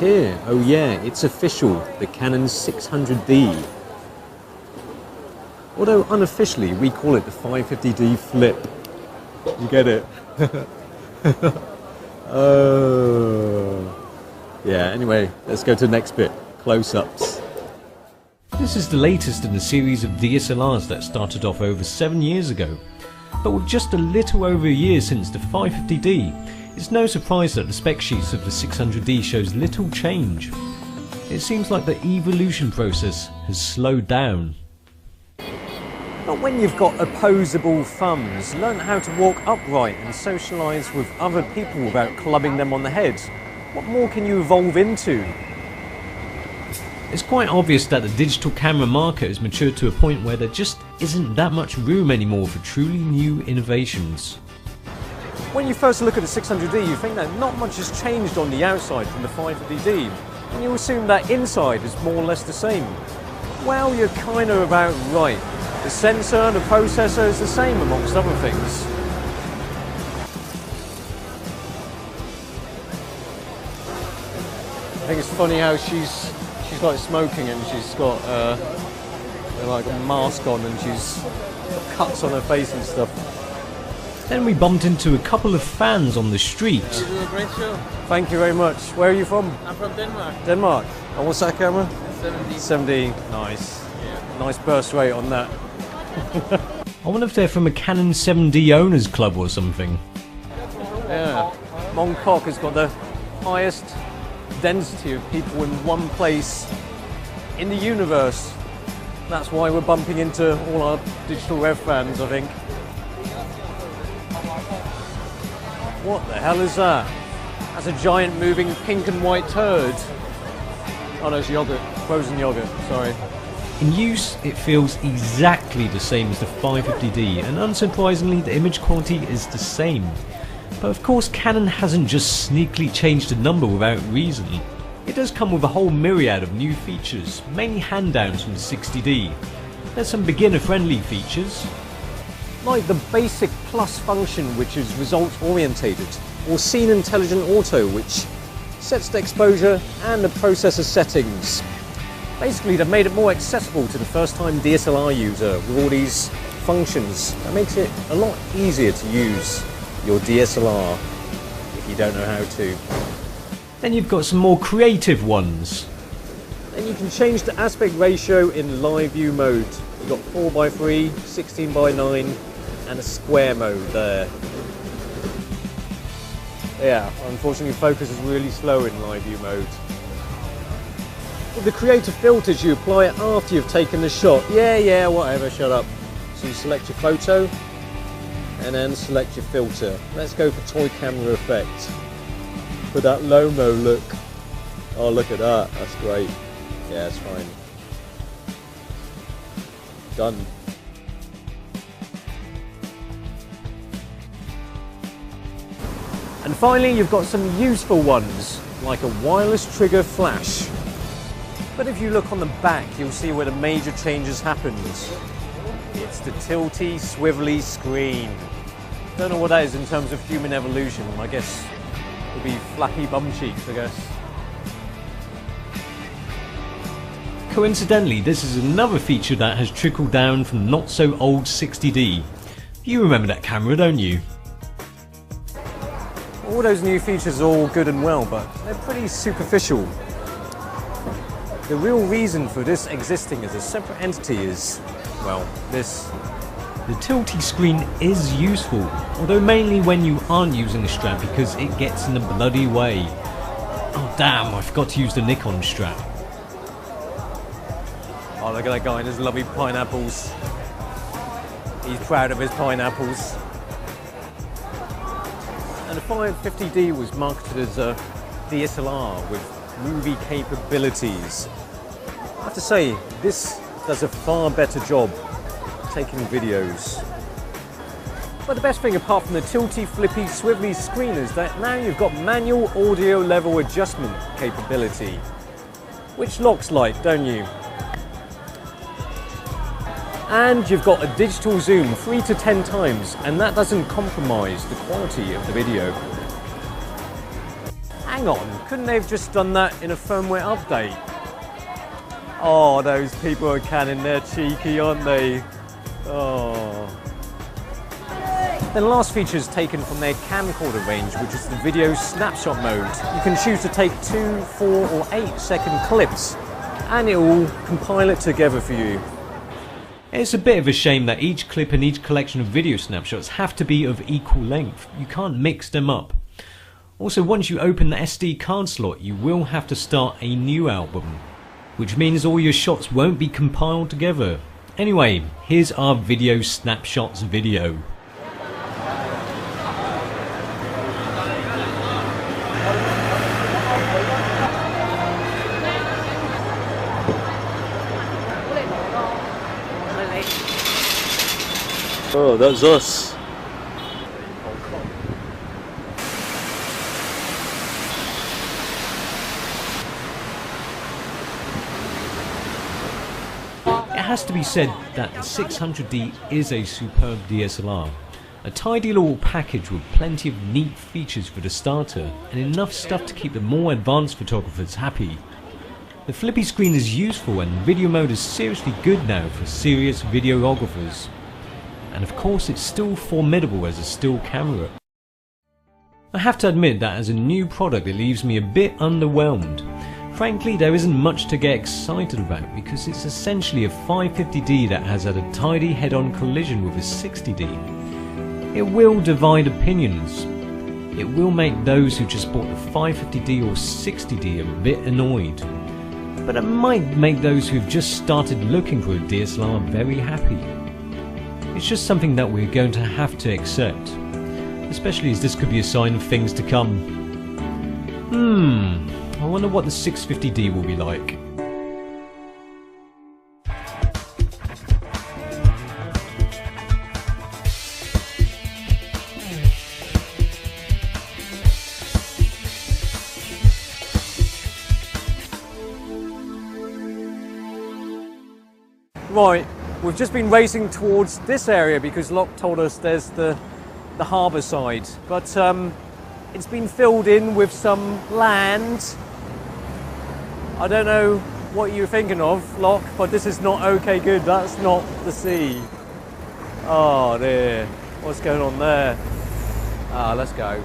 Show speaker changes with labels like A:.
A: here. Oh yeah, it's official, the Canon 600D. Although unofficially we call it the 550D flip. You get it? Yeah, anyway, let's go to the next bit, close-ups.
B: This is the latest in a series of DSLRs that started off over 7 years ago. But with just a little over a year since the 550D, it's no surprise that the spec sheets of the 600D shows little change. It seems like the evolution process has slowed down.
A: But when you've got opposable thumbs, learn how to walk upright and socialise with other people without clubbing them on the head. What more can you evolve into?
B: It's quite obvious that the digital camera market has matured to a point where there just isn't that much room anymore for truly new innovations.
A: When you first look at the 600D, you think that not much has changed on the outside from the 550D, and you assume that inside is more or less the same. Well, you're kind of about right. The sensor and the processor is the same amongst other things. I think it's funny how she's like smoking and she's got like a mask on and she's got cuts on her face and stuff.
B: Then we bumped into a couple of fans on the street.
C: You do a great show.
A: Thank you very much. Where are you from?
C: I'm from Denmark.
A: Denmark. And what's that camera?
C: 70.
A: 70. Nice.
C: Yeah.
A: Nice burst rate on that.
B: I wonder if they're from a Canon 7D owners club or something.
A: Yeah. Mongkok has got the highest density of people in one place in the universe. That's why we're bumping into all our digital rev fans, I think. What the hell is that? That's a giant moving pink and white turd. Oh no, it's yogurt. Frozen yogurt, sorry.
B: In use, it feels exactly the same as the 550D, and unsurprisingly the image quality is the same. But of course Canon hasn't just sneakily changed the number without reason. It does come with a whole myriad of new features, mainly hand-downs from the 60D. There's some beginner-friendly features,
A: like the basic plus function, which is result orientated, or scene intelligent auto, which sets the exposure and the processor settings. Basically, they've made it more accessible to the first-time DSLR user with all these functions. That makes it a lot easier to use your DSLR if you don't know how to.
B: Then you've got some more creative ones.
A: Then you can change the aspect ratio in live view mode. You've got 4:3, 16:9, and a square mode there. Yeah, unfortunately focus is really slow in live view mode. With the creative filters, you apply it after you've taken the shot. Yeah, whatever, shut up. So you select your photo, and then select your filter. Let's go for toy camera effect. For that low-mo look. Oh, look at that, that's great. Yeah, it's fine. Done. And finally, you've got some useful ones, like a wireless trigger flash. But if you look on the back, you'll see where the major changes happened. It's the tilty, swivelly screen. Don't know what that is in terms of human evolution. I guess it would be flappy bum cheeks, I guess.
B: Coincidentally, this is another feature that has trickled down from the not-so-old 60D. You remember that camera, don't you?
A: All those new features are all good and well, but they're pretty superficial. The real reason for this existing as a separate entity is, well, this.
B: The tilty screen is useful, although mainly when you aren't using the strap because it gets in the bloody way. Oh damn, I forgot to use the Nikon strap.
A: Oh, look at that guy and his lovely pineapples. He's proud of his pineapples. And the 550D was marketed as a DSLR with movie capabilities. I have to say, this does a far better job taking videos. But the best thing, apart from the tilty, flippy, swivelly screen, is that now you've got manual audio level adjustment capability, which looks like, don't you? And you've got a digital zoom 3 to 10 times, and that doesn't compromise the quality of the video. And hang on, couldn't they have just done that in a firmware update? Oh, those people at Canon, they're cheeky, aren't they? Oh. Then the last feature is taken from their camcorder range, which is the video snapshot mode. You can choose to take 2, 4 or 8-second clips, and it will compile it together for you.
B: It's a bit of a shame that each clip and each collection of video snapshots have to be of equal length. You can't mix them up. Also, once you open the SD card slot, you will have to start a new album, which means all your shots won't be compiled together. Anyway, here's our video snapshots video.
A: Oh, that's us.
B: It has to be said that the 600D is a superb DSLR. A tidy little package with plenty of neat features for the starter and enough stuff to keep the more advanced photographers happy. The flippy screen is useful and video mode is seriously good now for serious videographers. And of course it's still formidable as a still camera. I have to admit that as a new product it leaves me a bit underwhelmed. Frankly, there isn't much to get excited about because it's essentially a 550D that has had a tidy head-on collision with a 60D. It will divide opinions. It will make those who just bought the 550D or 60D a bit annoyed. But it might make those who've just started looking for a DSLR very happy. It's just something that we're going to have to accept, especially as this could be a sign of things to come. I wonder what the 650D will be like.
A: Right, we've just been racing towards this area because Locke told us there's the harbour side, but it's been filled in with some land. I don't know what you're thinking of, Locke, but this is not okay good. That's not the sea. Oh dear, what's going on there? Let's go.